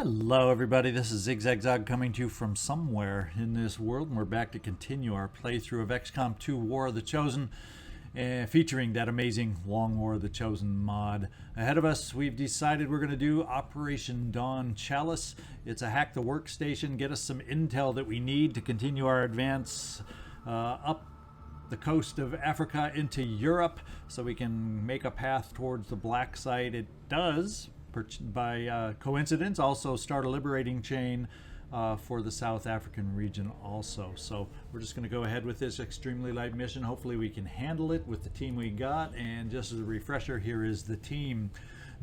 Hello everybody, this is ZigZagZog coming to you from somewhere in this world, and we're back to continue our playthrough of XCom 2 War of the Chosen, featuring that amazing Long War of the Chosen mod. Ahead of us, we've decided we're going to do Operation Dawn Chalice. It's a hack the workstation, get us some intel that we need to continue our advance up the coast of Africa into Europe, so we can make a path towards the black site. It does, by coincidence, also start a liberating chain for the South African region also. So we're just going to go ahead with this extremely light mission. Hopefully we can handle it with the team we got. And just as a refresher, here is the team.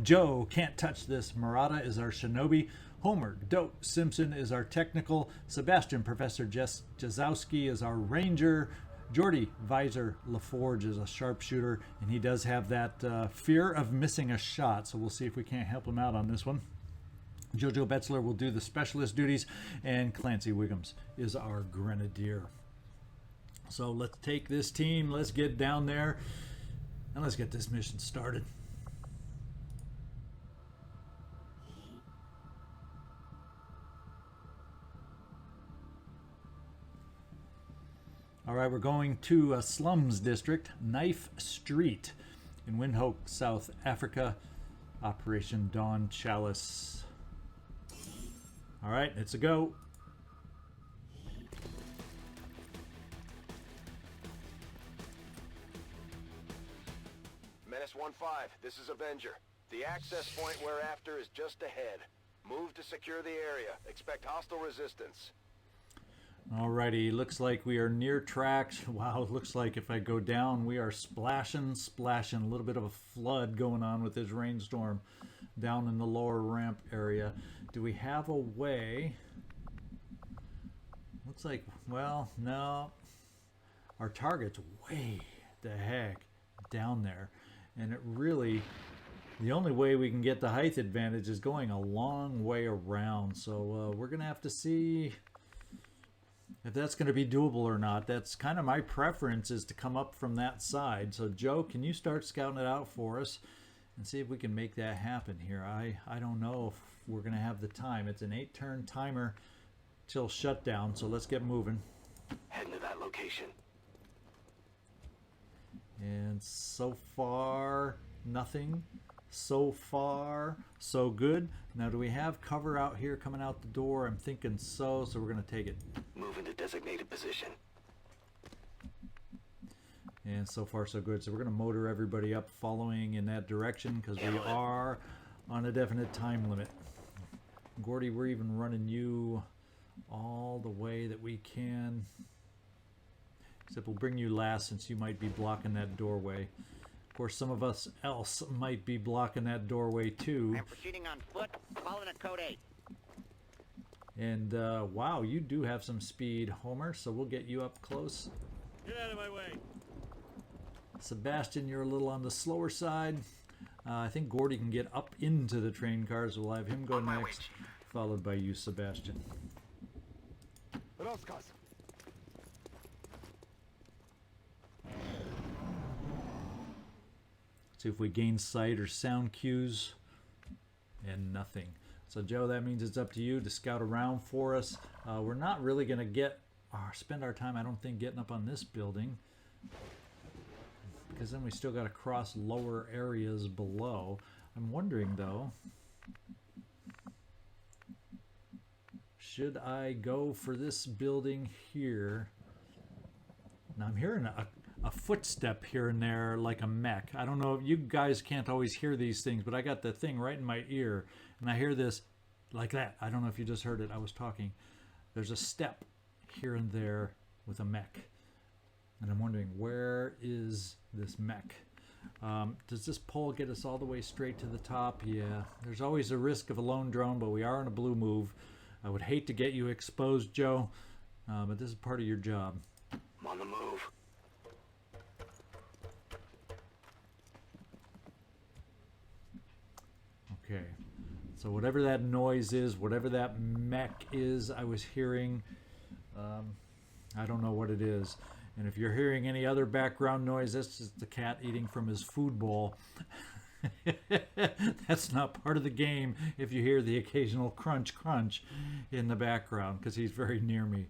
Joe, can't touch this. Marotta is our shinobi. Homer, Dope, Simpson is our technical. Sebastian, Professor Jezowski is our ranger. Geordi, Visor, LaForge is a sharpshooter, and he does have that fear of missing a shot, so we'll see if we can't help him out on this one. JoJo Betzler will do the specialist duties, and Clancy Wiggums is our grenadier. So let's take this team, let's get down there, and let's get this mission started. All right, we're going to a slums district, Knife Street in Windhoek, South Africa. Operation Dawn Chalice. All right, it's a go. Menace 1-5, this is Avenger. The access point we're after is just ahead. Move to secure the area. Expect hostile resistance. Alrighty, looks like we are near tracks. Wow, it looks like if I go down, we are splashing. A little bit of a flood going on with this rainstorm down in the lower ramp area. Do we have a way? Looks like, well, no. Our target's way the heck down there. And it really, the only way we can get the height advantage is going a long way around. So we're going to have to see if that's going to be doable or not. That's kind of my preference, is to come up from that side. So Joe, can you start scouting it out for us and see if we can make that happen here? I don't know if we're going to have the time. It's an 8-turn timer till shutdown, so let's get moving. Heading to that location. And so far, nothing. So far, so good. Now, do we have cover out here coming out the door? I'm thinking so we're going to take it. Move into designated position. And so far, so good. So we're going to motor everybody up following in that direction, because we are on a definite time limit. Geordi, we're even running you all the way that we can. Except we'll bring you last, since you might be blocking that doorway. Of course, some of us else might be blocking that doorway too. I'm proceeding on foot, following a code 8. And wow, you do have some speed, Homer, so we'll get you up close. Get out of my way. Sebastian, you're a little on the slower side. I think Geordi can get up into the train cars. We'll have him go next, followed by you, Sebastian. See if we gain sight or sound cues, and nothing. So Joe, that means it's up to you to scout around for us. We're not really going to spend our time, I don't think, getting up on this building, because then we still got to cross lower areas below. I'm wondering though, should I go for this building here? Now I'm hearing a footstep here and there, like a mech. I don't know if you guys can't always hear these things, but I got the thing right in my ear, and I hear this like that. I don't know if you just heard it. I was talking. There's a step here and there with a mech, and I'm wondering, where is this mech? Does this pole get us all the way straight to the top? Yeah, there's always a risk of a lone drone, but we are on a blue move. I would hate to get you exposed, Joe, but this is part of your job. I'm on the move. Okay, so whatever that noise is, whatever that mech is I was hearing, I don't know what it is. And if you're hearing any other background noise, that's just the cat eating from his food bowl. That's not part of the game if you hear the occasional crunch crunch in the background, because he's very near me.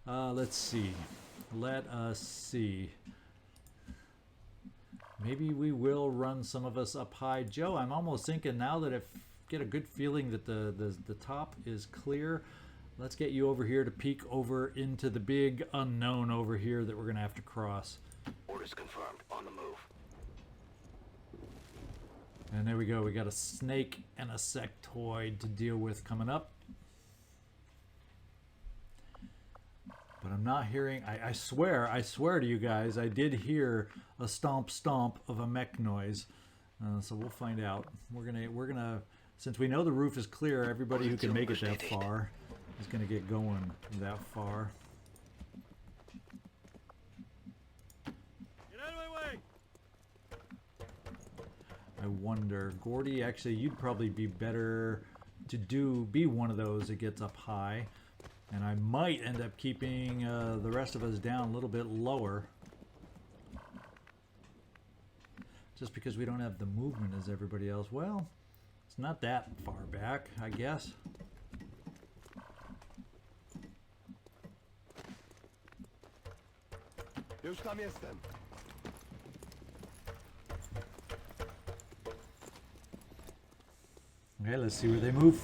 Let's see. Let us see. Maybe we will run some of us up high. Joe, I'm almost thinking now that I get a good feeling that the top is clear, let's get you over here to peek over into the big unknown over here that we're going to have to cross. Orders confirmed. On the move. And there we go. We got a snake and a sectoid to deal with coming up. But I'm not hearing, I swear to you guys, I did hear a stomp stomp of a mech noise. So we'll find out. We're gonna, since we know the roof is clear, everybody who can make it that far is gonna get going that far. Get out of my way! I wonder, Geordi, actually you'd probably be better to be one of those that gets up high. And I might end up keeping the rest of us down a little bit lower. Just because we don't have the movement as everybody else. Well, it's not that far back, I guess. Już tam jestem. Okay, let's see where they move.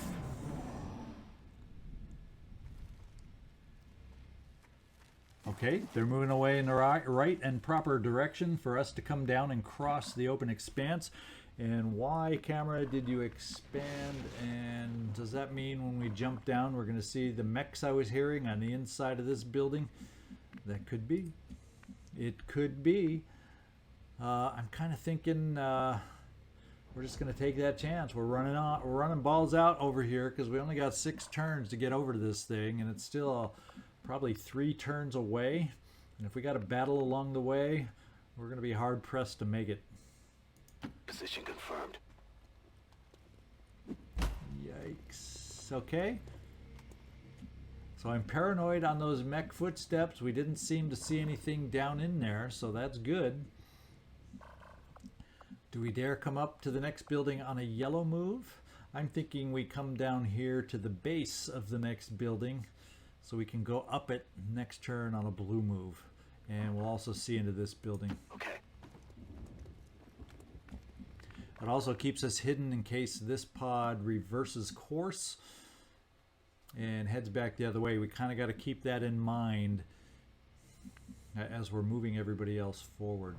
Okay, they're moving away in the right and proper direction for us to come down and cross the open expanse. And why, camera, did you expand? And does that mean when we jump down we're going to see the mechs I was hearing on the inside of this building? That could be. It could be. I'm kind of thinking we're just going to take that chance. We're running balls out over here because we only got 6 turns to get over to this thing, and it's still probably 3 turns away. And if we got a battle along the way, we're going to be hard pressed to make it. Position confirmed. Yikes. Okay. So I'm paranoid on those mech footsteps. We didn't seem to see anything down in there, so that's good. Do we dare come up to the next building on a yellow move? I'm thinking we come down here to the base of the next building so we can go up it next turn on a blue move. And we'll also see into this building. Okay. It also keeps us hidden in case this pod reverses course and heads back the other way. We kind of got to keep that in mind as we're moving everybody else forward.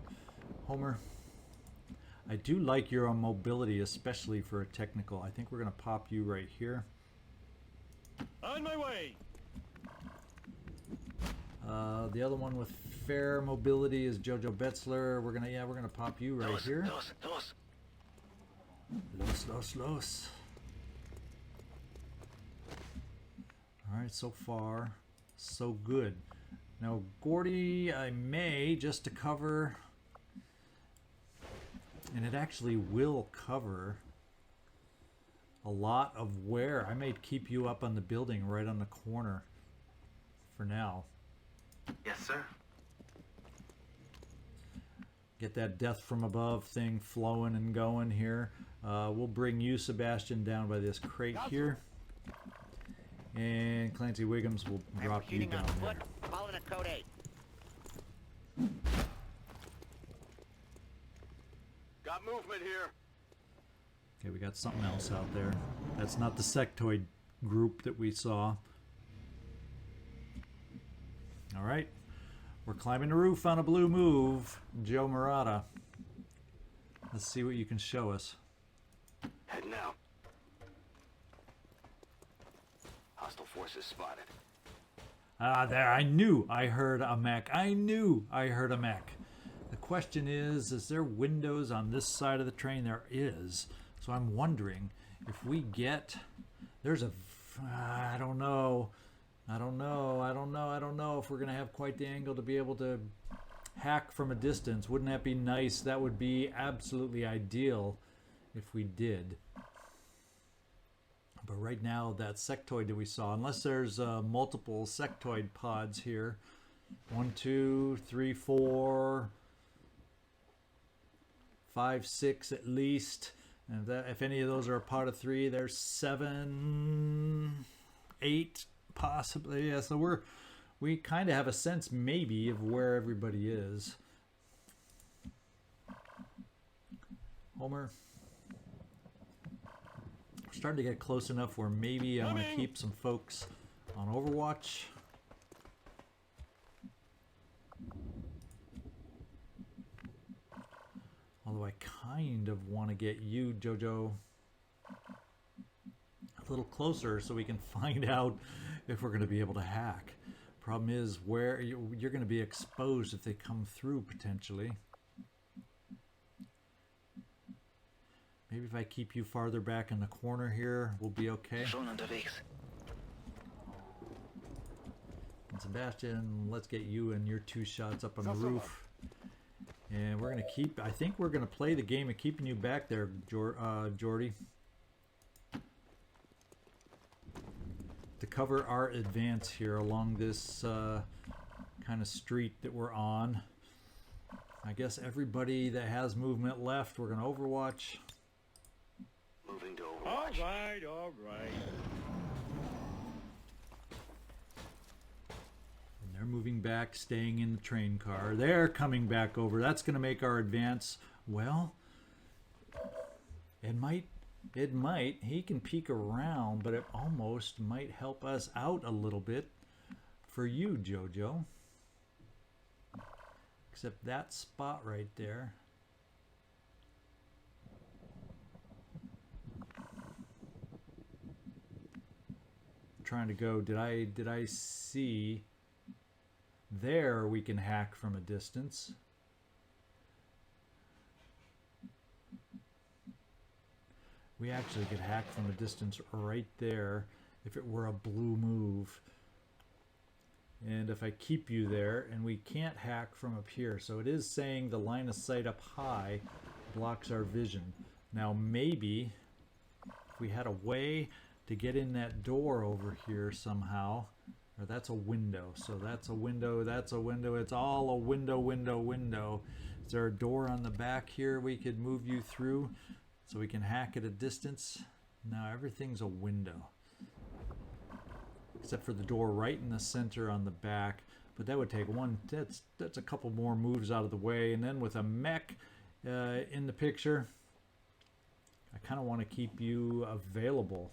Homer, I do like your mobility, especially for a technical. I think we're going to pop you right here. On my way! The other one with fair mobility is JoJo Betzler. We're gonna pop you right here. Los. All right, so far, so good. Now, Geordi, I may, just to cover, and it actually will cover a lot of where. I may keep you up on the building right on the corner for now. Yes, sir. Get that death from above thing flowing and going here. We'll bring you, Sebastian, down by this crate here. And Clancy Wiggums will drop you Proceeding down on there. foot, following a code 8. Got movement here. Okay, we got something else out there. That's not the sectoid group that we saw. All right, we're climbing the roof on a blue move, Joe Marotta. Let's see what you can show us. Heading out. Hostile forces spotted. Ah, there, I knew I heard a mech. I knew I heard a mech. The question is there windows on this side of the train? There is. So I'm wondering if we get, there's a, I don't know if we're going to have quite the angle to be able to hack from a distance. Wouldn't that be nice? That would be absolutely ideal if we did. But right now, that sectoid that we saw, unless there's multiple sectoid pods here, 1, 2, 3, 4, 5, 6 at least. And if any of those are a pot of 3, there's 7, 8 possibly. Yeah, so we kind of have a sense maybe of where everybody is. Homer. We're starting to get close enough where maybe I want to keep some folks on Overwatch. Although I kind of want to get you, JoJo, a little closer so we can find out if we're going to be able to hack. Problem is where you're going to be exposed if they come through potentially. Maybe if I keep you farther back in the corner here, we'll be okay. And Sebastian, let's get you and your 2 shots up on the roof. And we're going to keep, I think we're going to play the game of keeping you back there, Geordi. To cover our advance here along this kind of street that we're on. I guess everybody that has movement left, we're going to Overwatch. Moving to Overwatch. All right. They're moving back, staying in the train car. They're coming back over. That's going to make our advance, well, it might. He can peek around, but it almost might help us out a little bit for you, JoJo. Except that spot right there. I'm trying to go, did I see... There we can hack from a distance. We actually could hack from a distance right there if it were a blue move. And if I keep you there, and we can't hack from up here. So it is saying the line of sight up high blocks our vision. Now maybe if we had a way to get in that door over here somehow. Or that's a window. So that's a window, that's a window. It's all a window, window, window. Is there a door on the back here we could move you through so we can hack at a distance? No, everything's a window. Except for the door right in the center on the back. But that would take one, that's a couple more moves out of the way. And then with a mech in the picture, I kind of want to keep you available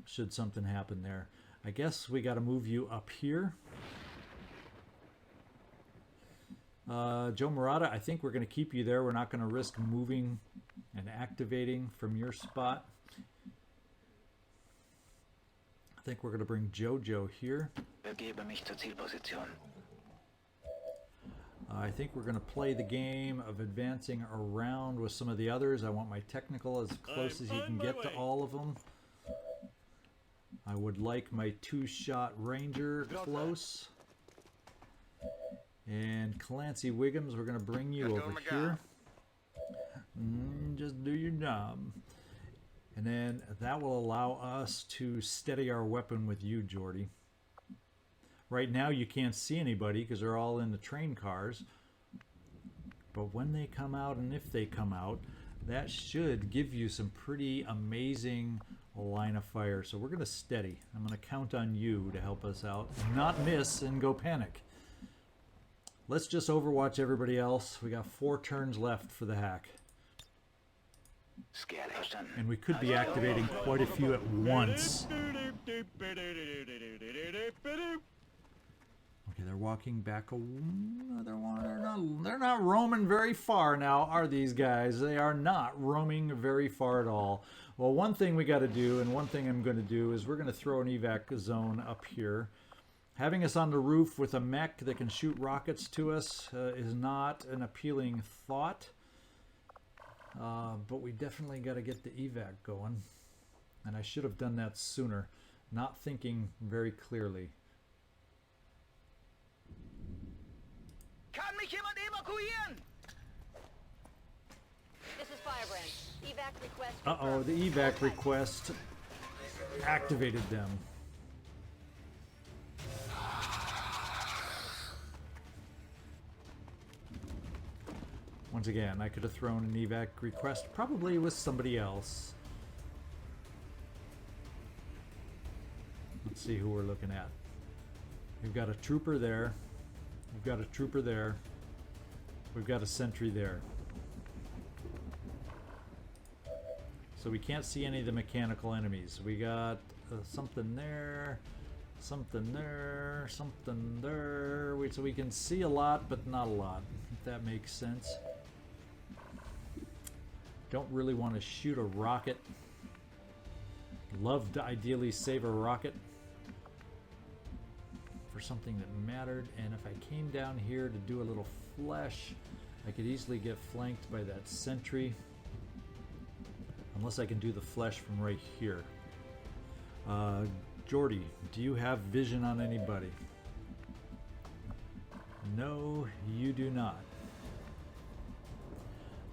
should something happen there. I guess we got to move you up here. Joe Marotta, I think we're going to keep you there. We're not going to risk moving and activating from your spot. I think we're going to bring JoJo here. I think we're going to play the game of advancing around with some of the others. I want my technical as close as you can get to all of them. I would like my 2-shot ranger close. And Clancy Wiggums, we're going to bring you over here. Just do your job. And then that will allow us to steady our weapon with you, Geordi. Right now you can't see anybody because they're all in the train cars. But when they come out, and if they come out, that should give you some pretty amazing line of fire. So we're going to steady. I'm going to count on you to help us out. Not miss and go panic. Let's just Overwatch everybody else. We got 4 turns left for the hack. And we could be activating quite a few at once. Okay, they're walking back. They're not roaming very far now, are these guys? They are not roaming very far at all. Well, one thing we got to do, and one thing I'm going to do, is we're going to throw an evac zone up here. Having us on the roof with a mech that can shoot rockets to us is not an appealing thought. But we definitely got to get the evac going. And I should have done that sooner. Not thinking very clearly. Kann mich jemand evakuieren? This is Firebrand. Evac request. Uh-oh, the evac request activated them. Once again, I could have thrown an evac request probably with somebody else. Let's see who we're looking at. We've got a trooper there. We've got a trooper there. We've got a sentry there. So we can't see any of the mechanical enemies. We got something there, something there, something there. So we can see a lot, but not a lot, if that makes sense. Don't really want to shoot a rocket. Love to ideally save a rocket for something that mattered. And if I came down here to do a little flesh, I could easily get flanked by that sentry. Unless I can do the flesh from right here. Geordi, do you have vision on anybody? No, you do not.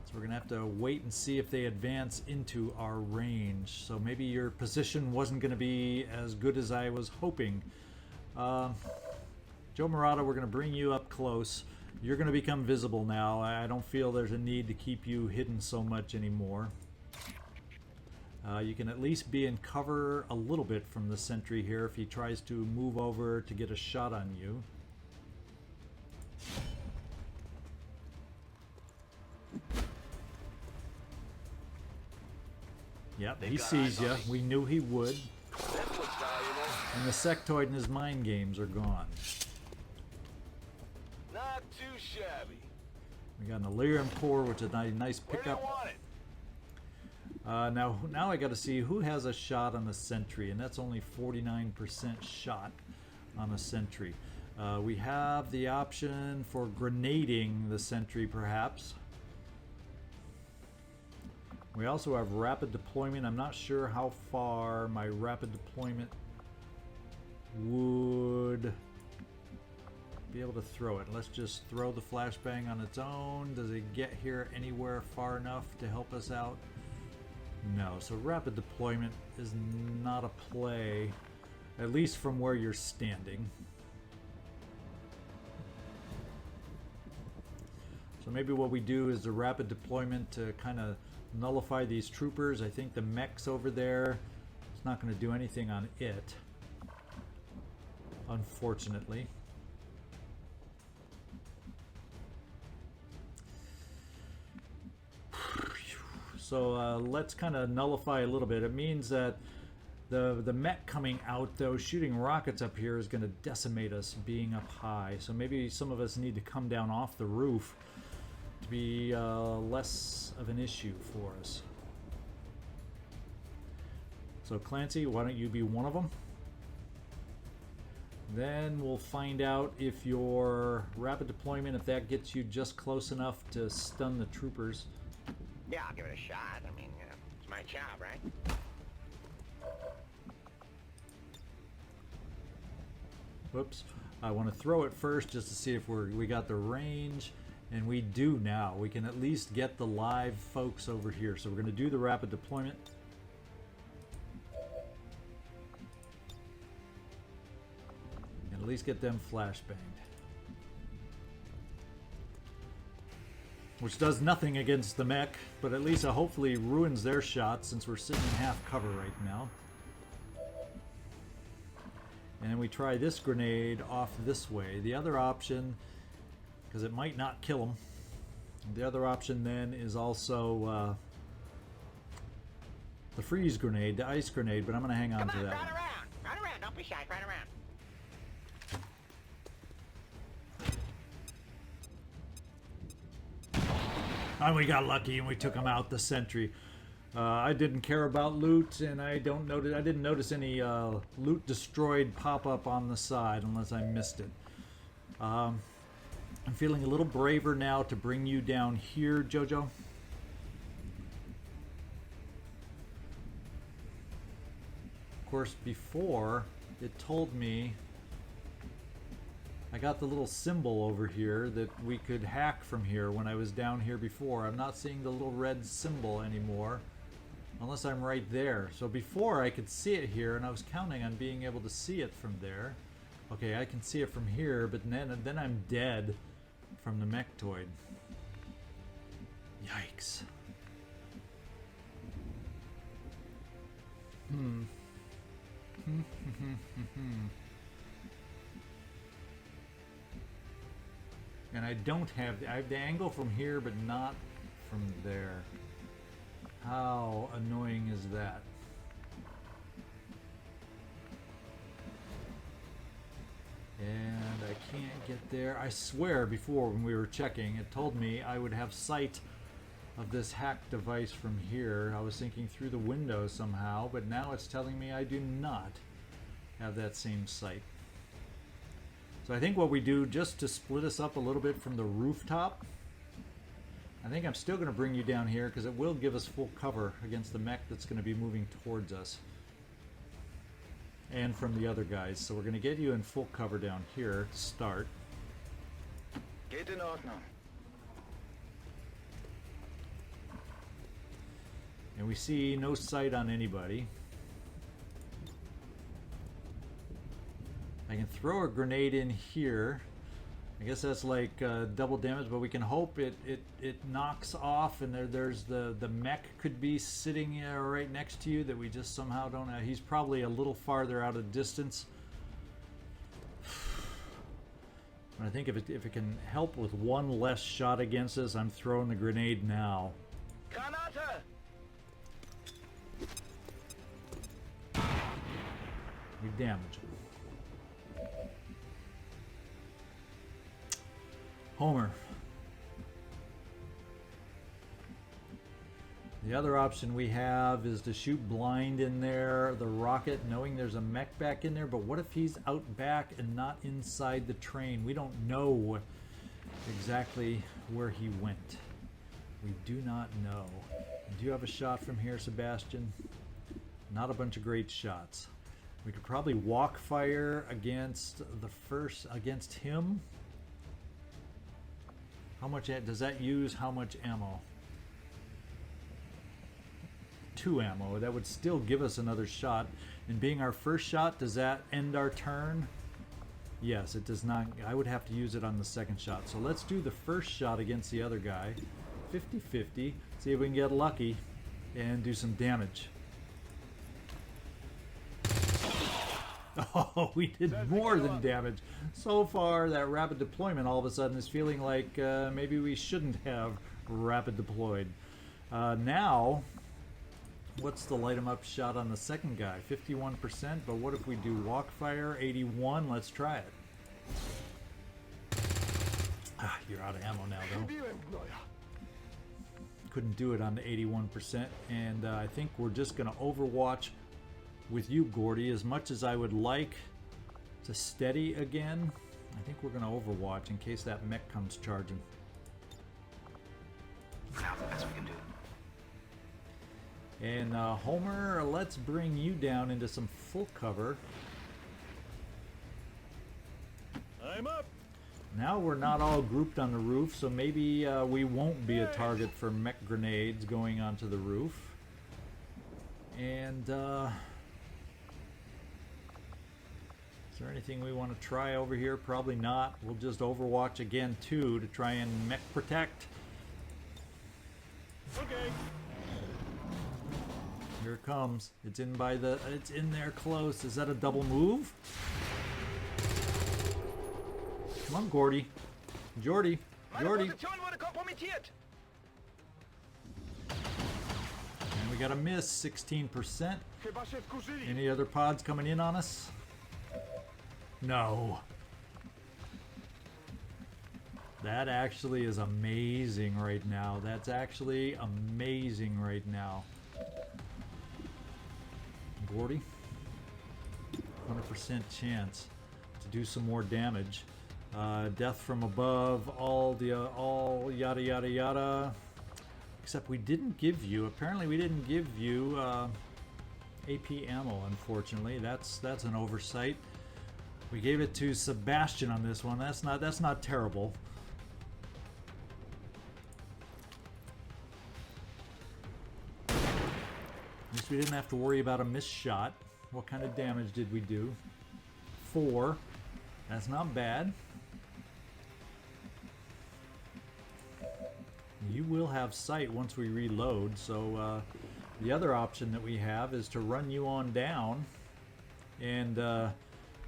So we're gonna have to wait and see if they advance into our range. So maybe your position wasn't gonna be as good as I was hoping. Joe Marotta, we're gonna bring you up close. You're gonna become visible now. I don't feel there's a need to keep you hidden so much anymore. You can at least be in cover a little bit from the sentry here if he tries to move over to get a shot on you. Yep, he sees you. We knew he would. And the sectoid and his mind games are gone. Not too shabby. We got an Illyrium core, which is a nice pickup. Now I got to see who has a shot on the sentry, and that's only 49% shot on a sentry. We have the option for grenading the sentry, perhaps. We also have rapid deployment. I'm not sure how far my rapid deployment would be able to throw it. Let's just throw the flashbang on its own. Does it get here anywhere far enough to help us out? No, so rapid deployment is not a play, at least from where you're standing. So maybe what we do is the rapid deployment to kind of nullify these troopers. I think the mech's over there. It's not going to do anything on it, unfortunately. So let's kind of nullify a little bit. It means that the mech coming out, though, shooting rockets up here is going to decimate us being up high. So maybe some of us need to come down off the roof to be less of an issue for us. So Clancy, why don't you be one of them? Then we'll find out if your rapid deployment, if that gets you just close enough to stun the troopers. Yeah, I'll give it a shot. I mean, it's my job, right? Whoops. I want to throw it first just to see if we got the range. And we do now. We can at least get the live folks over here. So we're going to do the rapid deployment. And at least get them flashbanged. Which does nothing against the mech, but at least it hopefully ruins their shots since we're sitting in half cover right now. And we try this grenade off this way. The other option, because it might not kill them, the other option then is also the freeze grenade, the ice grenade, but I'm going to hang on to that one. Run around, don't be shy, run around. And we got lucky and we took him out, the sentry. I didn't care about loot, and I didn't notice any loot destroyed pop up on the side unless I missed it. I'm feeling a little braver now to bring you down here, JoJo. Of course, before it told me I got the little symbol over here that we could hack from here when I was down here before. I'm not seeing the little red symbol anymore, unless I'm right there. So before I could see it here, and I was counting on being able to see it from there. Okay, I can see it from here, but then I'm dead from the mechtoid. Yikes. And I don't have I have the angle from here, but not from there. How annoying is that? And I can't get there. I swear before when we were checking, it told me I would have sight of this hack device from here. I was thinking through the window somehow, but now it's telling me I do not have that same sight. So I think what we do, just to split us up a little bit from the rooftop, I think I'm still going to bring you down here because it will give us full cover against the mech that's going to be moving towards us. And from the other guys. So we're going to get you in full cover down here to start. Geht in Ordnung. And we see no sight on anybody. I can throw a grenade in here. I guess that's like double damage, but we can hope it knocks off, and there's the mech could be sitting right next to you that we just somehow don't have. He's probably a little farther out of distance. But I think if it can help with one less shot against us, I'm throwing the grenade now. Granate! We damage him. Homer. The other option we have is to shoot blind in there, the rocket, knowing there's a mech back in there, but what if he's out back and not inside the train? We don't know exactly where he went. We do not know. Do you have a shot from here, Sebastian? Not a bunch of great shots. We could probably walk fire against against him. How much does that use? How much ammo? 2 ammo. That would still give us another shot. And being our first shot, does that end our turn? Yes, it does not. I would have to use it on the second shot. So let's do the first shot against the other guy. 50-50. See if we can get lucky and do some damage. Oh, we did more than damage. So far, that rapid deployment all of a sudden is feeling like maybe we shouldn't have rapid deployed. Now, what's the light 'em up shot on the second guy? 51%, but what if we do walk fire? 81, let's try it. Ah, you're out of ammo now, though. Couldn't do it on the 81%, and I think we're just going to overwatch with you, Geordi. As much as I would like to steady again, I think we're going to overwatch in case that mech comes charging. For now, the best we can do. And Homer, let's bring you down into some full cover. I'm up. Now we're not all grouped on the roof, so maybe we won't be a target for mech grenades going onto the roof. And is there anything we want to try over here? Probably not. We'll just overwatch again too to try and mech protect. Okay. Here it comes. It's in there close. Is that a double move? Come on, Geordi. Geordi. Meine Position wurde kompromittiert. And we got a miss, 16%. Any other pods coming in on us? No. That actually is amazing right now. That's actually amazing right now. Geordi, 100% chance to do some more damage. Death from above, all yada yada yada. Except we didn't give you. Apparently, we didn't give you AP ammo. Unfortunately, that's an oversight. We gave it to Sebastian on this one. That's not terrible. At least we didn't have to worry about a missed shot. What kind of damage did we do? 4. That's not bad. you will have sight once we reload. So the other option that we have is to run you on down and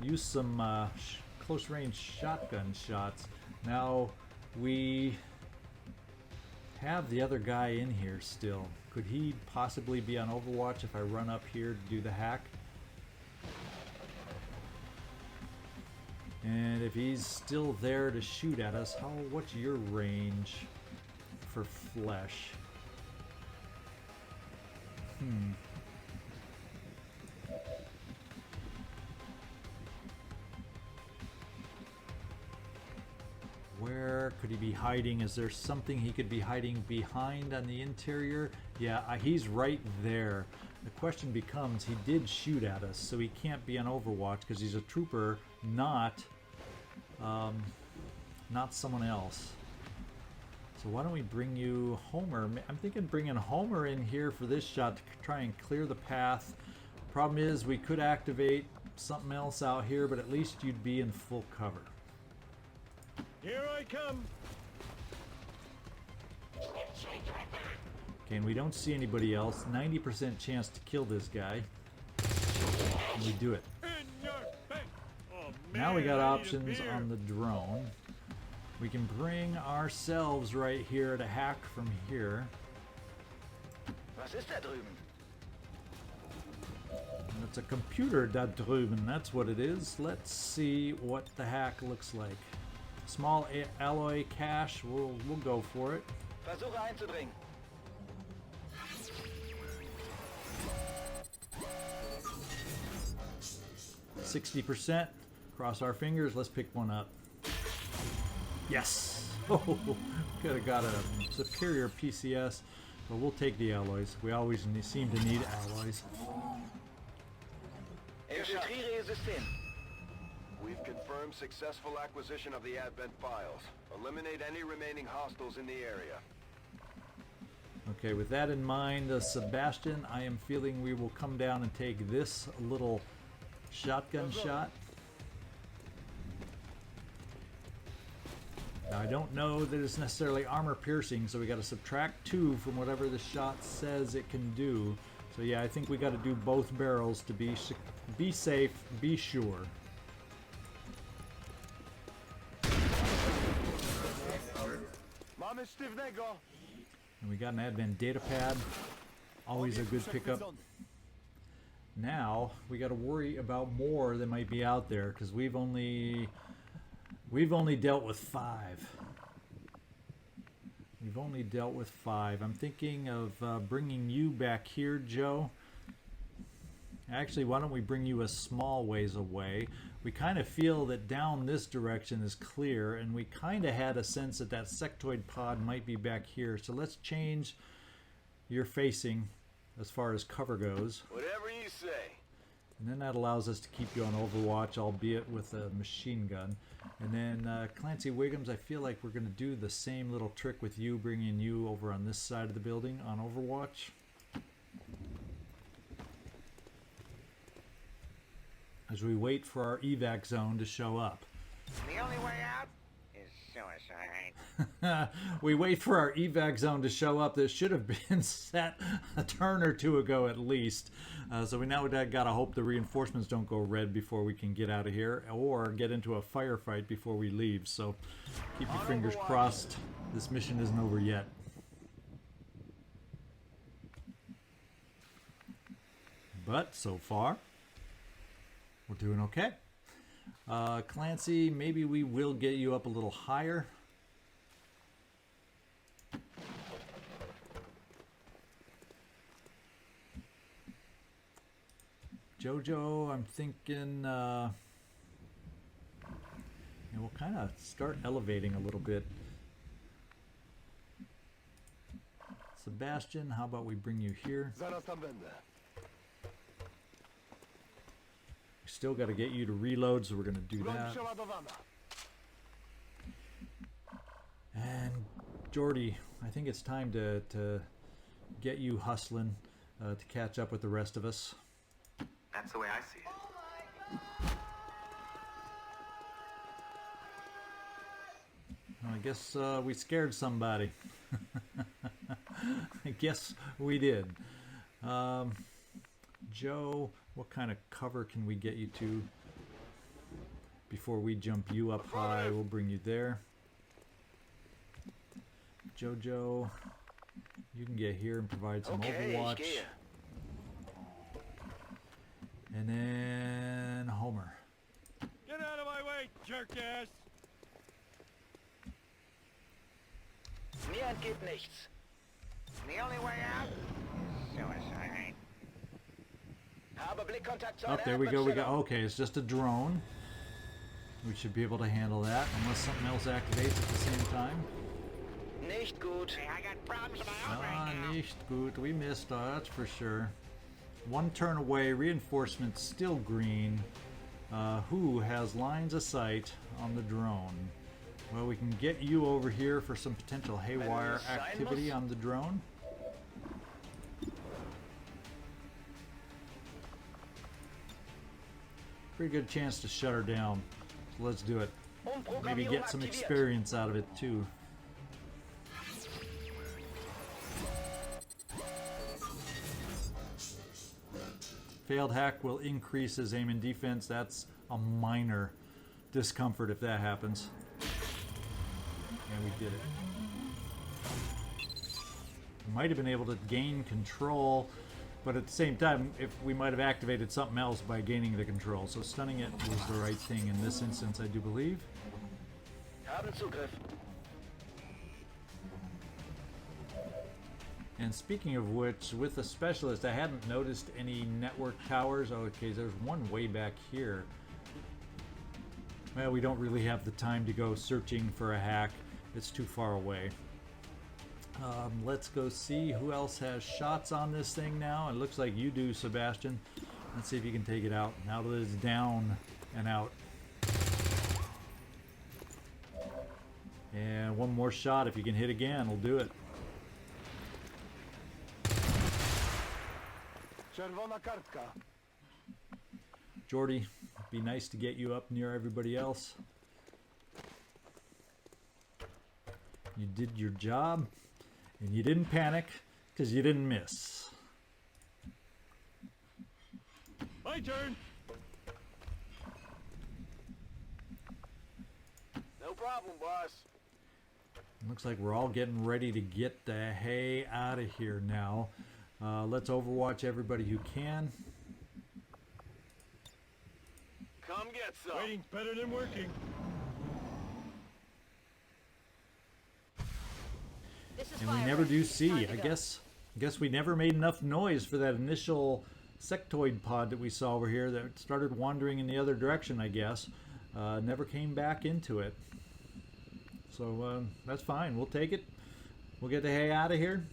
use some close range shotgun shots. Now we have the other guy in here still. Could he possibly be on Overwatch if I run up here to do the hack? And if he's still there to shoot at us, what's your range for flesh? Where could he be hiding? Is there something he could be hiding behind on the interior? Yeah, he's right there. The question becomes, he did shoot at us, so he can't be on Overwatch because he's a trooper, not someone else. So why don't we bring you Homer? I'm thinking bringing Homer in here for this shot to try and clear the path. Problem is, we could activate something else out here, but at least you'd be in full cover. Here I come. Okay, and we don't see anybody else. 90% chance to kill this guy. And we do it. In your face. Oh, man, Now we got I need a options beer. on the drone. We can bring ourselves right here to hack from here. Was ist da drüben? And it's a computer da drüben, that's what it is. Let's see what the hack looks like. Small alloy cache, we'll go for it. Versuche einzudringen. %. Cross our fingers, let's pick one up. Yes! Oh, could have got a superior PCS, but we'll take the alloys. We always seem to need alloys. Infiltriere System. We've confirmed successful acquisition of the Advent files. Eliminate any remaining hostiles in the area. Okay, with that in mind, Sebastian, I am feeling we will come down and take this little shotgun shot. Now, I don't know that it's necessarily armor piercing, so we got to subtract 2 from whatever the shot says it can do. So yeah, I think we got to do both barrels to be safe, be sure. And we got an Advent data pad, always a good pickup. Now we got to worry about more that might be out there because we've only dealt with 5. We've only dealt with 5. I'm thinking of bringing you back here, Joe. Actually, why don't we bring you a small ways away? We kind of feel that down this direction is clear, and we kind of had a sense that that sectoid pod might be back here. So let's change your facing as far as cover goes. Whatever you say. And then that allows us to keep you on Overwatch, albeit with a machine gun. And then Clancy Wiggums, I feel like we're going to do the same little trick with you, bringing you over on this side of the building on Overwatch. As we wait for our evac zone to show up. The only way out is suicide. We wait for our evac zone to show up. That should have been set a turn or 2 ago at least. So we now got to hope the reinforcements don't go red before we can get out of here, or get into a firefight before we leave. So keep your fingers crossed. This mission isn't over yet. But so far, we're doing okay. Clancy, maybe we will get you up a little higher. JoJo, I'm thinking we'll kind of start elevating a little bit. Sebastian, how about we bring you here? Still got to get you to reload, so we're going to do that. And Geordi, I think it's time to get you hustling to catch up with the rest of us. That's the way I see it. Well, I guess we scared somebody. I guess we did. Joe, what kind of cover can we get you to before we jump you up high? We'll bring you there. JoJo, you can get here and provide some Overwatch. And then Homer. Get out of my way, jerk-ass! Mir entgeht nichts. The only way out is suicide. Habe Blickkontakt zu Oh, einer there we go. We got. Erdbestellung. Okay, it's just a drone. We should be able to handle that unless something else activates at the same time. Nicht gut. Hey, I got problems of my own right now. Nicht gut. We missed. That's for sure. One turn away. Reinforcements still green. Who has lines of sight on the drone? Well, we can get you over here for some potential haywire activity on the drone. Pretty good chance to shut her down. So let's do it. Maybe get some experience out of it too. Failed hack will increase his aim and defense. That's a minor discomfort if that happens. And we did it. We might have been able to gain control, but at the same time, if we might have activated something else by gaining the control. So stunning it was the right thing in this instance, I do believe. Haben Zugriff. And speaking of which, with the specialist, I hadn't noticed any network towers. Oh, okay, there's one way back here. Well, we don't really have the time to go searching for a hack. It's too far away. Let's go see who else has shots on this thing now. It looks like you do, Sebastian. Let's see if you can take it out now that it's down and out. And one more shot. If you can hit again, we'll do it. Czerwona kartka. Geordi, be nice to get you up near everybody else. You did your job, and you didn't panic because you didn't miss. My turn! No problem, boss. Looks like we're all getting ready to get the hay out of here now. Let's overwatch everybody who can. Come get some. Waiting's better than working. This is And we fire never breath. do Time see. to I go. guess we never made enough noise for that initial sectoid pod that we saw over here that started wandering in the other direction, I guess. Never came back into it. So that's fine. We'll take it. We'll get the hay out of here.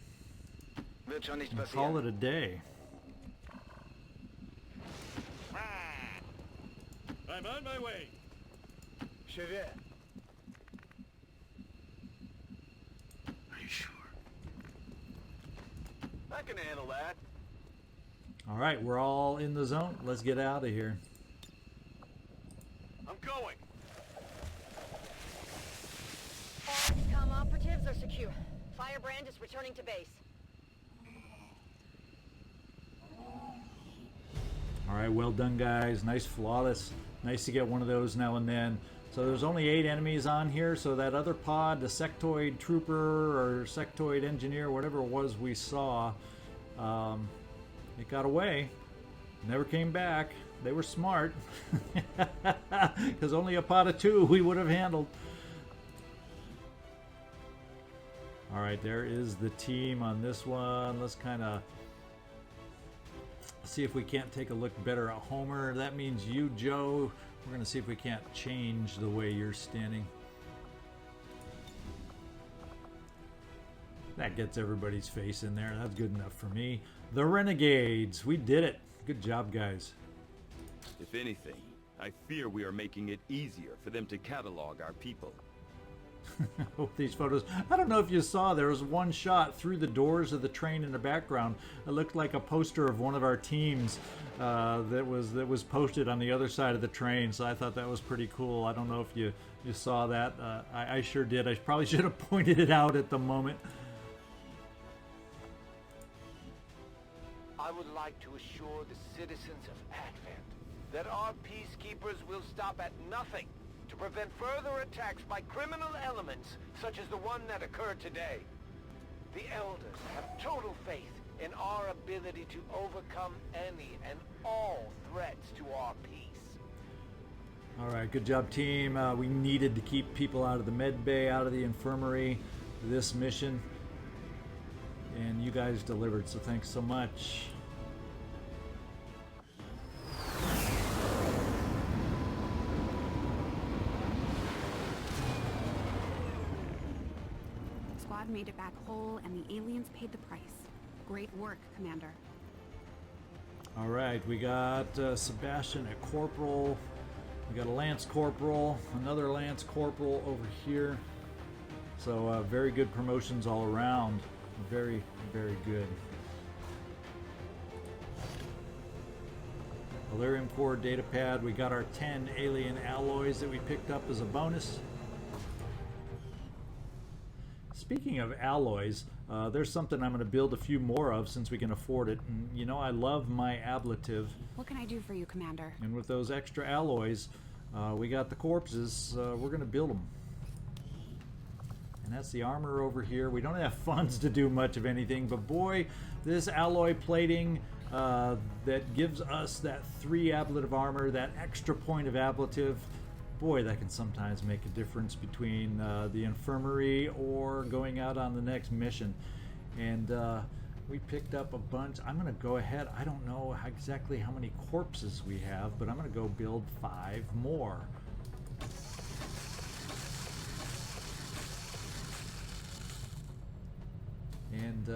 Wird schon nicht And call passieren. it a day. I'm on my way. Chevet. Are you sure? I can handle that. All right, we're all in the zone. Let's get out of here. I'm going. All XCom operatives are secure. Firebrand is returning to base. All right, well done, guys. Nice, flawless. Nice to get one of those now and then. So there's only 8 enemies on here. So that other pod, the sectoid trooper or sectoid engineer, whatever it was we saw, it got away. Never came back. They were smart. Because only a pod of 2 we would have handled. All right, there is the team on this one. Let's kind of see if we can't take a look better at Homer. That means you, Joe. We're going to see if we can't change the way you're standing. That gets everybody's face in there. That's good enough for me. The Renegades. We did it. Good job, guys. If anything, I fear we are making it easier for them to catalog our people. These photos. I don't know if you saw, there was one shot through the doors of the train in the background. It looked like a poster of one of our teams that was posted on the other side of the train. So I thought that was pretty cool. I don't know if you saw that. I sure did. I probably should have pointed it out at the moment. would like to assure the citizens of Advent that our peacekeepers will stop at nothing to prevent further attacks by criminal elements such as the one that occurred today. The Elders have total faith in our ability to overcome any and all threats to our peace. All right, good job, team. We needed to keep people out of the med bay, out of the infirmary for this mission, and you guys delivered, so thanks so much. Squad made it back whole, and the aliens paid the price. Great work, Commander. All right, we got Sebastian, a corporal. We got a lance corporal, another lance corporal over here. So very good promotions all around. Very, very good. Valerium core data pad. We got our 10 alien alloys that we picked up as a bonus. Speaking of alloys, there's something I'm going to build a few more of since we can afford it. And you know, I love my ablative. What can I do for you, Commander? And with those extra alloys, we got the corpses. We're going to build them. And that's the armor over here. We don't have funds to do much of anything, but boy, this alloy plating that gives us that 3 ablative armor, that extra point of ablative, boy, that can sometimes make a difference between the infirmary or going out on the next mission. And we picked up a bunch. I'm going to go ahead. I don't know exactly how many corpses we have, but I'm going to go build 5 more. And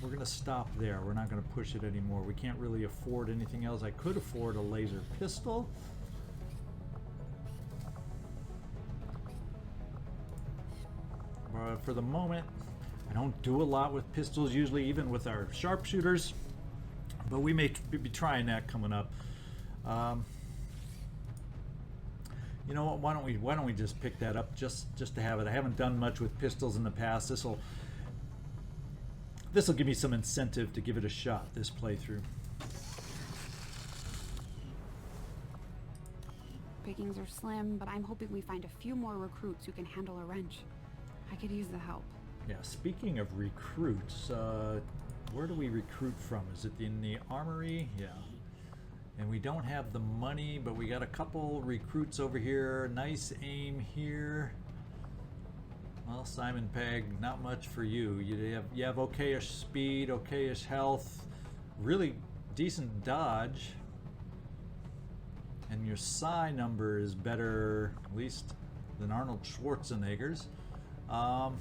we're going to stop there. We're not going to push it anymore. We can't really afford anything else. I could afford a laser pistol. For the moment, I don't do a lot with pistols usually, even with our sharpshooters, but we may be trying that coming up. You know what? Why don't we just pick that up just to have it? I haven't done much with pistols in the past. This will give me some incentive to give it a shot this playthrough. Pickings are slim, but I'm hoping we find a few more recruits who can handle a wrench. I could use the help. Yeah, speaking of recruits, where do we recruit from? Is it in the armory? Yeah. And we don't have the money, but we got a couple recruits over here. Nice aim here. Well, Simon Pegg, not much for you. You have okayish speed, okayish health, really decent dodge. And your psi number is better, at least, than Arnold Schwarzenegger's. But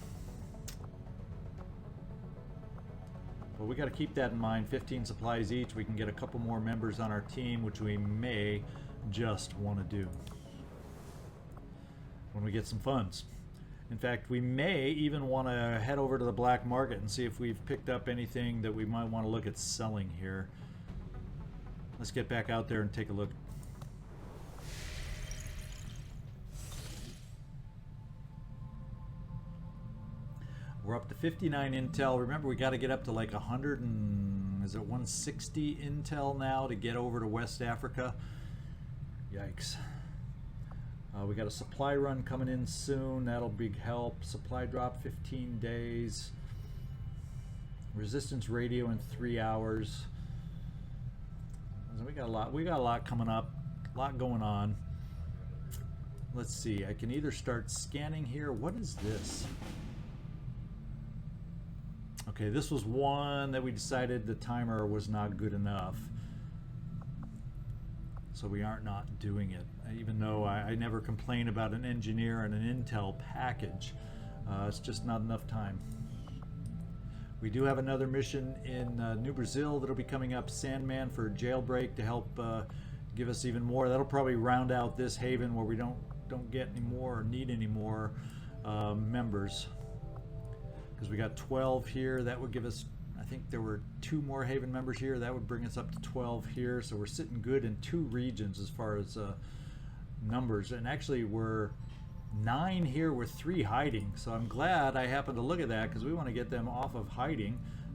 we got to keep that in mind. 15 supplies each. We can get a couple more members on our team, which we may just want to do when we get some funds. In fact, we may even want to head over to the black market and see if we've picked up anything that we might want to look at selling here. Let's get back out there and take a look. We're up to 59 intel. Remember, we got to get up to like 100 and is it 160 intel now to get over to West Africa? Yikes. We got a supply run coming in soon. That'll big help. Supply drop 15 days. Resistance radio in 3 hours. So we got a lot. We got a lot coming up. A lot going on. Let's see. I can either start scanning here. What is this? Okay, this was one that we decided the timer was not good enough. So we aren't not doing it. Even though I never complain about an engineer and an intel package. It's just not enough time. We do have another mission in New Brazil that'll be coming up. Sandman for jailbreak to help give us even more. That'll probably round out this haven where we don't get any more or need any more members. Because we got 12 here. That would give us, I think there were 2 more haven members here. That would bring us up to 12 here. So we're sitting good in 2 regions as far as numbers. And actually we're 9 here with 3 hiding. So I'm glad I happened to look at that because we want to get them off of hiding.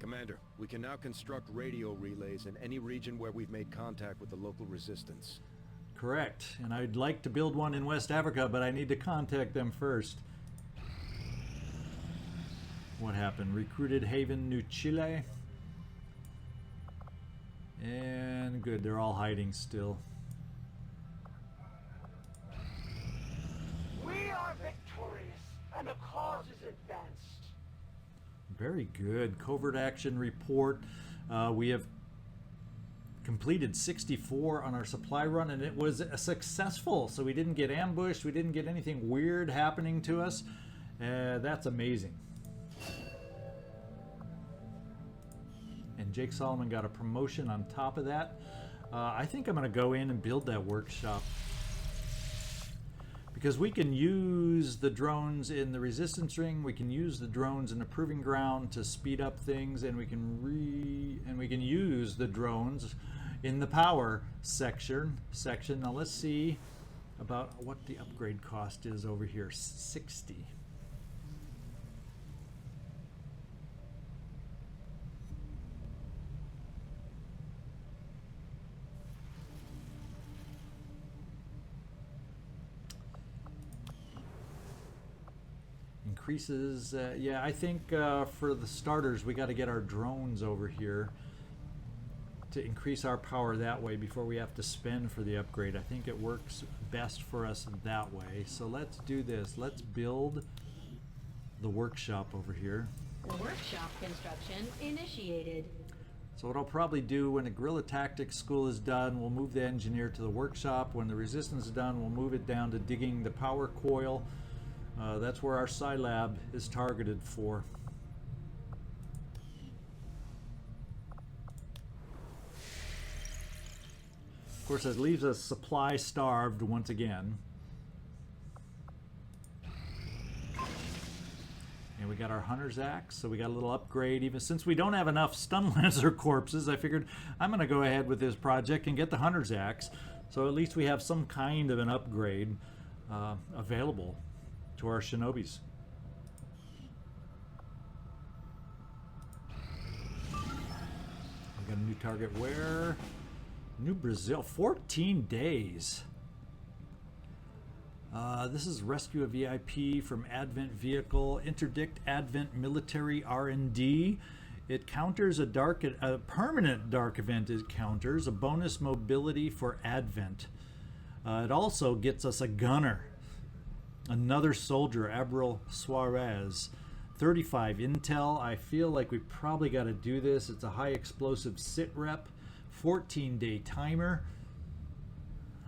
Commander, we can now construct radio relays in any region where we've made contact with the local resistance. Correct. And I'd like to build one in West Africa, but I need to contact them first. What happened? Recruited Haven, New Chile. And good, they're all hiding still. We are victorious, and the cause is advanced. Very good. Covert action report. We have completed 64 on our supply run, and it was successful. So we didn't get ambushed. We didn't get anything weird happening to us. That's amazing. And Jake Solomon got a promotion on top of that. I think I'm going to go in and build that workshop, because we can use the drones in the resistance ring, we can use the drones in the proving ground to speed up things, and we can use the drones in the power section. Now let's see about what the upgrade cost is over here. 60. Increases, yeah, I think for the starters we got to get our drones over here to increase our power that way before we have to spend for the upgrade. I think it works best for us that way. So let's do this. Let's build the workshop over here. Workshop construction initiated. So what I'll probably do when the guerrilla tactics school is done, we'll move the engineer to the workshop. When the resistance is done, we'll move it down to digging the power coil. That's where our Scilab is targeted for. Of course, that leaves us supply starved once again. And we got our Hunter's Axe, so we got a little upgrade. Even since we don't have enough Stun Lancer corpses, I figured I'm going to go ahead with this project and get the Hunter's Axe. So at least we have some kind of an upgrade available to our Shinobis. We got a new target where? New Brazil, 14 days. This is rescue a VIP from Advent vehicle. Interdict Advent military R&D. It counters a permanent dark event. It counters a bonus mobility for Advent. It also gets us a gunner. Another soldier, Abril Suarez. 35 intel. I feel like we probably got to do this. It's a high explosive sit rep. 14-day timer.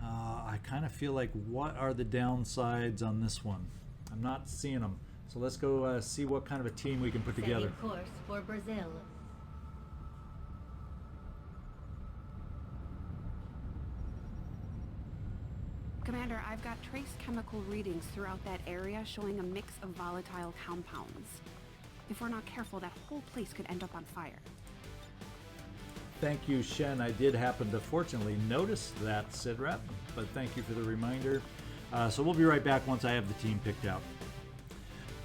I kind of feel like, what are the downsides on this one? I'm not seeing them. So let's go see what kind of a team we can put together. Setting course for Brazil. Commander, I've got trace chemical readings throughout that area showing a mix of volatile compounds. If we're not careful, that whole place could end up on fire. Thank you, Shen. I did happen to fortunately notice that SIDREP, but thank you for the reminder. So we'll be right back once I have the team picked out.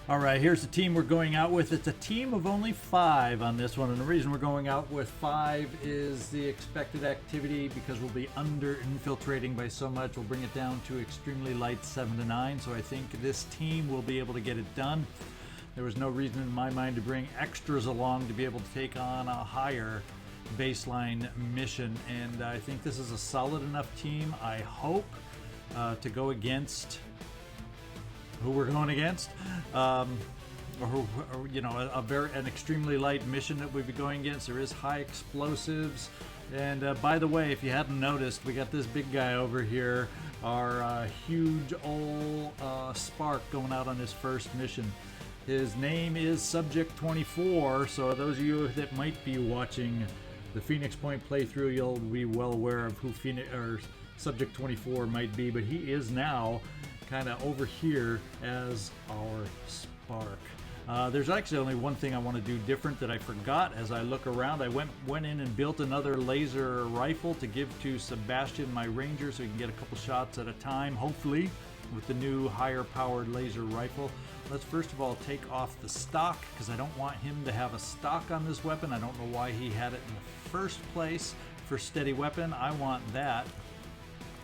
All right, here's the team we're going out with. It's a team of only 5 on this one, and the reason we're going out with 5 is the expected activity, because we'll be under infiltrating by so much. We'll bring it down to extremely light 7 to 9, so I think this team will be able to get it done. There was no reason in my mind to bring extras along to be able to take on a higher baseline mission, and I think this is a solid enough team. I hope to go against who we're going against, or you know, an extremely light mission that we'll be going against. There is high explosives, and by the way, if you hadn't noticed, we got this big guy over here, our huge old Spark, going out on his first mission. His name is Subject 24, so those of you that might be watching the Phoenix Point playthrough, you'll be well aware of who Subject 24 might be, but he is now kind of over here as our Spark. There's actually only one thing I want to do different that I forgot as I look around. I went in and built another laser rifle to give to Sebastian, my ranger, so he can get a couple shots at a time, hopefully, with the new higher powered laser rifle. let's first of all take off the stock, because I don't want him to have a stock on this weapon. I don't know why he had it in the first place for steady weapon. I want that.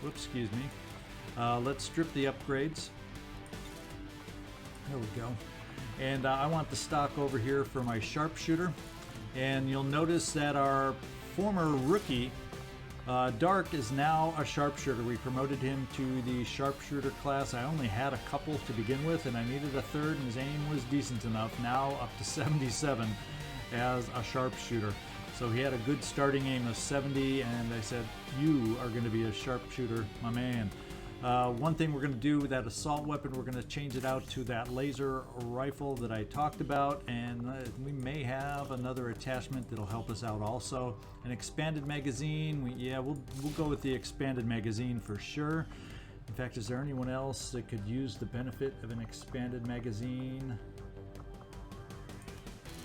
Whoops, excuse me. Let's strip the upgrades. There we go. And I want the stock over here for my sharpshooter. And you'll notice that our former rookie, Dark, is now a sharpshooter. We promoted him to the sharpshooter class. I only had a couple to begin with, and I needed a third, and his aim was decent enough. Now up to 77 as a sharpshooter. So he had a good starting aim of 70, and I said, you are going to be a sharpshooter, my man. One thing we're going to do with that assault weapon, we're going to change it out to that laser rifle that I talked about, and we may have another attachment that'll help us out also. An expanded magazine, we'll go with the expanded magazine for sure. In fact, is there anyone else that could use the benefit of an expanded magazine?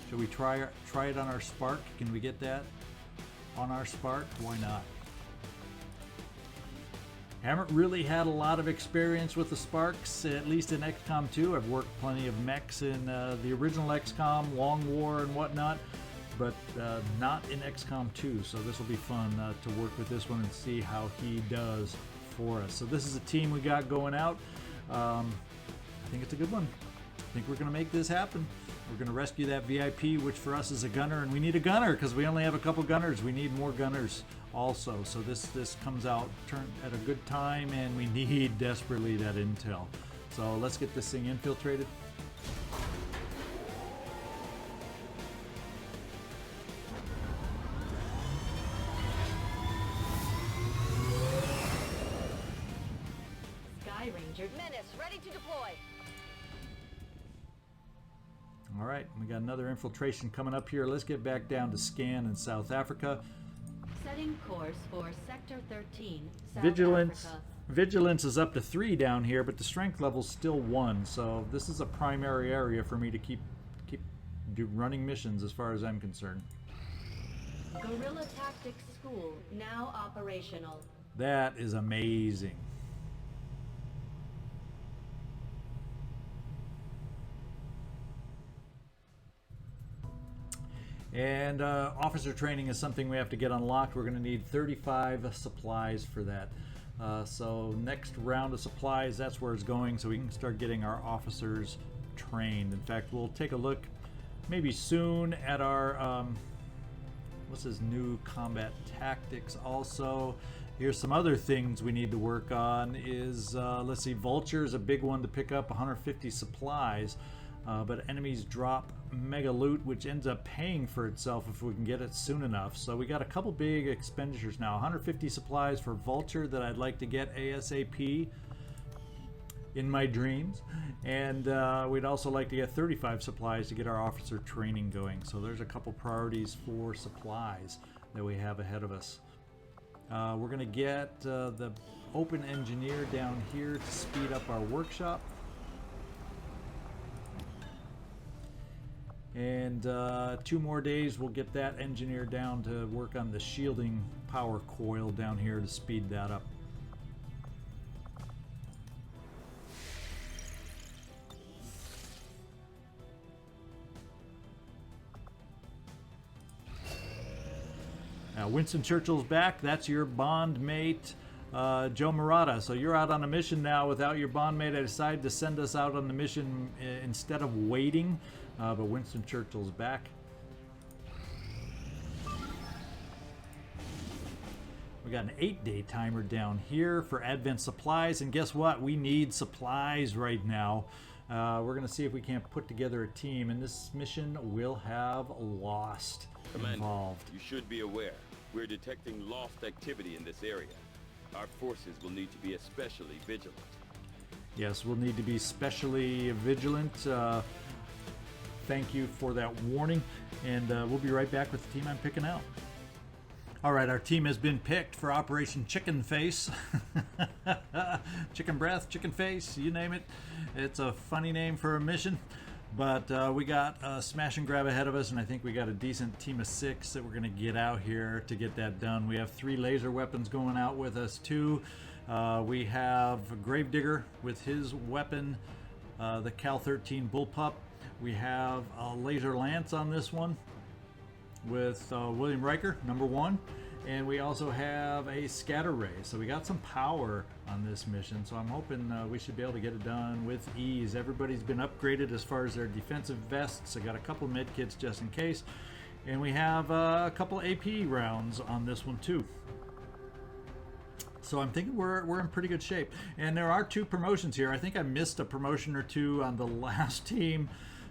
Shall we try it on our Spark? Can we get that on our Spark? Why not? Haven't really had a lot of experience with the Sparks, at least in XCOM 2. I've worked plenty of mechs in the original XCOM, Long War and whatnot, but not in XCOM 2. So this will be fun to work with this one and see how he does for us. So this is a team we got going out. I think it's a good one. I think we're going to make this happen. We're going to rescue that VIP, which for us is a gunner, and we need a gunner because we only have a couple gunners. We need more gunners also. So this comes out at a good time, and we need desperately that intel. So let's get this thing infiltrated. Sky Ranger. Menace, ready to deploy. All right, we got another infiltration coming up here. Let's get back down to scan in South Africa. Setting course for Sector 13, South Vigilance. Africa. Vigilance is up to 3 down here, but the strength level's still 1. So this is a primary area for me to keep running missions as far as I'm concerned. Guerrilla Tactics School now operational. That is amazing. And officer training is something we have to get unlocked. We're going to need 35 supplies for that. So next round of supplies, that's where it's going, so we can start getting our officers trained. In fact, we'll take a look maybe soon at our, what's his new combat tactics also. Here's some other things we need to work on is, let's see, Vulture is a big one to pick up, 150 supplies. But enemies drop mega loot, which ends up paying for itself if we can get it soon enough. So we got a couple big expenditures now. 150 supplies for Vulture that I'd like to get ASAP in my dreams. And we'd also like to get 35 supplies to get our officer training going. So there's a couple priorities for supplies that we have ahead of us. We're going to get the open engineer down here to speed up our workshop. And 2 more days we'll get that engineer down to work on the shielding power coil down here to speed that up. Now Winston Churchill's back. That's your bond mate, Joe Marotta. So you're out on a mission now without your bond mate. I decided to send us out on the mission instead of waiting. But Winston Churchill's back. We got an 8-day timer down here for Advent supplies, and guess what? We need supplies right now. We're going to see if we can't put together a team, and this mission will have Lost involved. You should be aware. We're detecting Lost activity in this area. Our forces will need to be especially vigilant. Yes, we'll need to be especially vigilant. Thank you for that warning, and we'll be right back with the team I'm picking out. All right, our team has been picked for Operation Chicken Face. Chicken Breath, Chicken Face, you name it. It's a funny name for a mission, but we got a smash and grab ahead of us, and I think we got a decent team of 6 that we're going to get out here to get that done. We have 3 laser weapons going out with us too. We have Gravedigger with his weapon. the Cal 13 Bullpup. We have a laser lance on this one with William Riker, number 1. And we also have a scatter ray. So we got some power on this mission. So I'm hoping we should be able to get it done with ease. Everybody's been upgraded as far as their defensive vests. I got a couple med kits just in case. And we have a couple AP rounds on this one too. So I'm thinking we're in pretty good shape. And there are 2 promotions here. I think I missed a promotion or 2 on the last team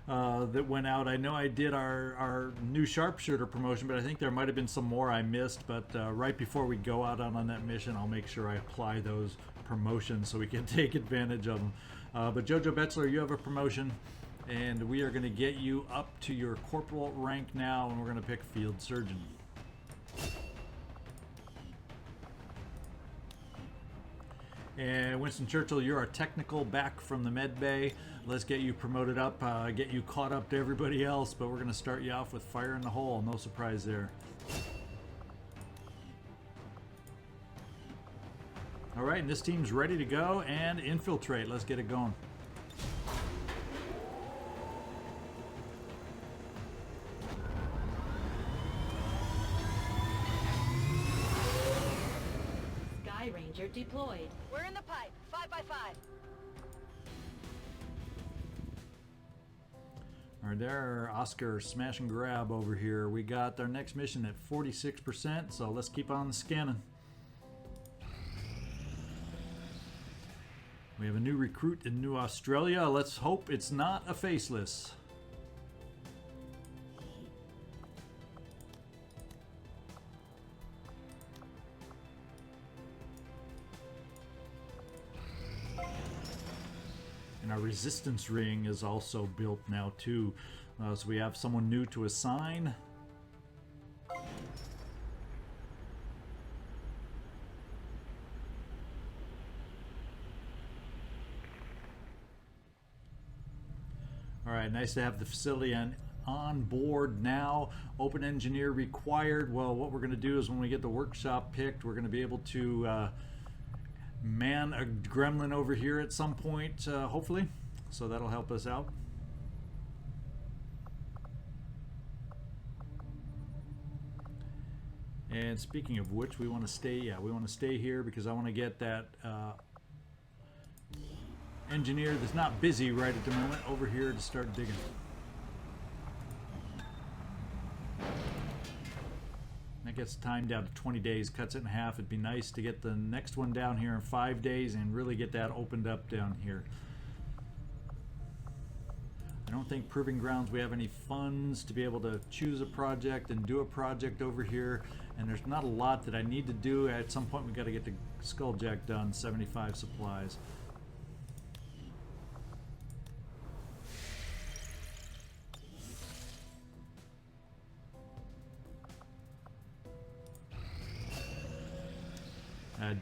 that went out. I know I did our new sharpshooter promotion, but I think there might have been some more I missed. But right before we go out on that mission, I'll make sure I apply those promotions so we can take advantage of them. But JoJo Betzler, you have a promotion, and we are going to get you up to your corporal rank now, and we're going to pick field surgeon. And Winston Churchill, you're our technical back from the med bay. Let's get you promoted up, get you caught up to everybody else, but we're going to start you off with fire in the hole. No surprise there. All right, and this team's ready to go and infiltrate. Let's get it going. Sky Ranger deployed. We're in the pipe. 5 by 5. All right, there, Oscar, smash and grab over here. We got our next mission at 46%, so let's keep on scanning. We have a new recruit in New Australia. Let's hope it's not a faceless. And our resistance ring is also built now too. So we have someone new to assign. All right, nice to have the facility on board now. Open engineer required. Well, what we're going to do is when we get the workshop picked, we're going to be able to man a gremlin over here at some point, hopefully. So that'll help us out. And speaking of which, we want to stay. Yeah, we want to stay here because I want to get that engineer that's not busy right at the moment over here to start digging. That gets time down to 20 days, cuts it in half. It'd be nice to get the next one down here in 5 days and really get that opened up down here. I don't think Proving Grounds we have any funds to be able to choose a project and do a project over here, and there's not a lot that I need to do. At some point we got to get the Skulljack done, 75 supplies.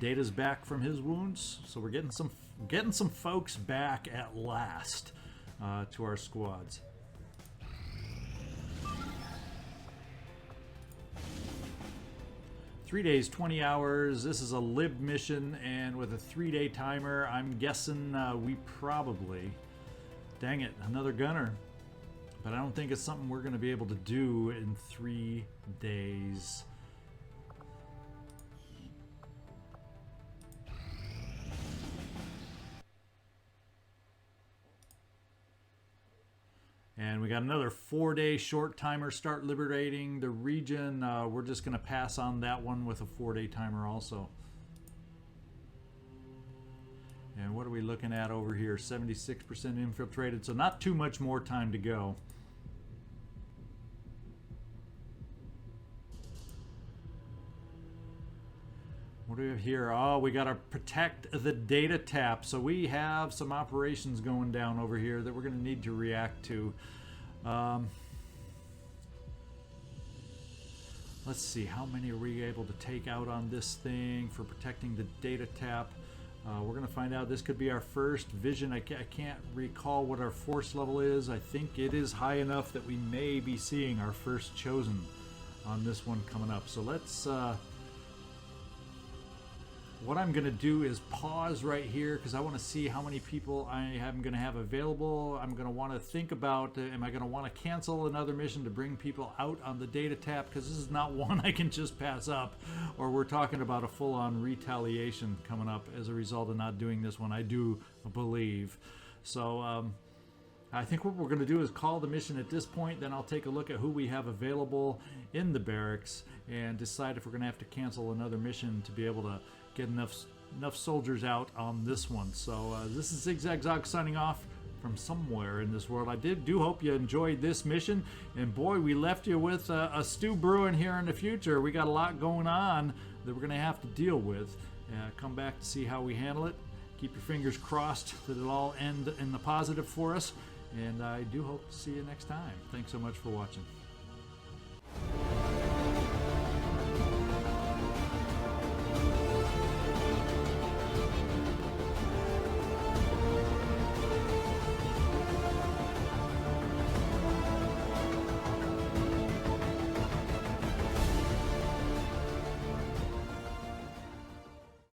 Data's back from his wounds, so we're getting some folks back at last to our squads. Three days, 20 hours. This is a lib mission, and with a 3-day timer, I'm guessing we probably, dang it, another gunner. But I don't think it's something we're going to be able to do in 3 days. And we got another 4-day short timer, start liberating the region. We're just going to pass on that one with a 4-day timer also. And what are we looking at over here? 76% infiltrated, so not too much more time to go. What do we have here? Oh, we got to protect the data tap. So we have some operations going down over here that we're going to need to react to. Let's see, how many are we able to take out on this thing for protecting the data tap? We're going to find out. This could be our first vision. I can't recall what our force level is. I think it is high enough that we may be seeing our first chosen on this one coming up. So let's what I'm going to do is pause right here because I want to see how many people I am going to have available. I'm going to want to think about, am I going to want to cancel another mission to bring people out on the data tap, because this is not one I can just pass up, or we're talking about a full-on retaliation coming up as a result of not doing this one, I do believe. So I think what we're going to do is call the mission at this point, then I'll take a look at who we have available in the barracks and decide if we're going to have to cancel another mission to be able to get enough soldiers out on this one. So this is ZigZagZog signing off from somewhere in this world. I do hope you enjoyed this mission, and boy, we left you with a stew brewing here in the future. We got a lot going on that we're going to have to deal with. Come back to see how we handle it. Keep your fingers crossed that it'll all end in the positive for us. And I do hope to see you next time. Thanks so much for watching.